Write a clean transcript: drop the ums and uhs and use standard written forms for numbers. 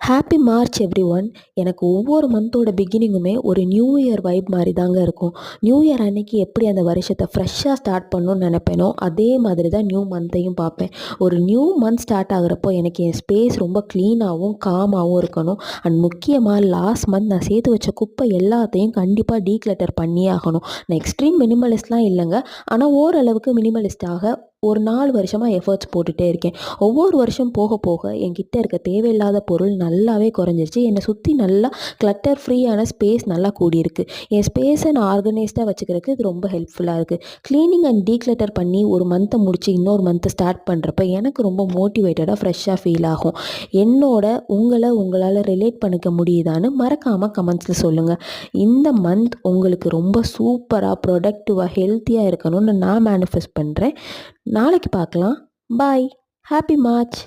Happy March every one. எனக்கு ஒவ்வொரு மந்தோட பிகினிங்குமே ஒரு நியூ இயர் வைப் மாதிரி தாங்க இருக்கும். நியூ இயர் அன்னைக்கு எப்படி அந்த வருஷத்தை ஃப்ரெஷ்ஷாக ஸ்டார்ட் பண்ணணும்னு நினைப்பேனோ அதே மாதிரி தான் நியூ மந்த்தையும் பார்ப்பேன். ஒரு நியூ மந்த் ஸ்டார்ட் ஆகிறப்போ எனக்கு என் ஸ்பேஸ் ரொம்ப க்ளீனாகவும் காமாகவும் இருக்கணும். அண்ட் முக்கியமாக லாஸ்ட் மந்த் நான் சேர்த்து வச்ச குப்பை எல்லாத்தையும் கண்டிப்பாக டீக்ளட்டர் பண்ணியே ஆகணும். நான் எக்ஸ்ட்ரீம் மினிமலிஸ்ட்லாம் இல்லைங்க, ஆனால் ஓரளவுக்கு மினிமலிஸ்டாக ஒரு 4 வருஷமாக எஃபர்ட்ஸ் போட்டுகிட்டே இருக்கேன். ஒவ்வொரு வருஷம் போக போக என்கிட்ட இருக்க தேவையில்லாத பொருள் நல்லாவே குறைஞ்சிருச்சு. என்னை சுற்றி நல்லா கிளட்டர் ஃப்ரீயான ஸ்பேஸ் நல்லா கூடியிருக்கு. என் ஸ்பேஸை நான் ஆர்கனைஸ்டாக வச்சுக்கிறதுக்கு இது ரொம்ப ஹெல்ப்ஃபுல்லாக இருக்குது. க்ளீனிங் அண்ட் டீக்ளட்டர் பண்ணி ஒரு மந்த்தை முடித்து இன்னொரு மந்த்தை ஸ்டார்ட் பண்ணுறப்ப எனக்கு ரொம்ப மோட்டிவேட்டடாக ஃப்ரெஷ்ஷாக ஃபீல் ஆகும். உங்களால் ரிலேட் பண்ணிக்க முடியுதான்னு மறக்காமல் கமெண்ட்ஸில் சொல்லுங்கள். இந்த மந்த் உங்களுக்கு ரொம்ப சூப்பராக ப்ரொடக்டிவாக ஹெல்த்தியாக இருக்கணும்னு நான் மேனிஃபெஸ்ட் பண்ணுறேன். நாளைக்கு பார்க்கலாம். பாய். Happy March.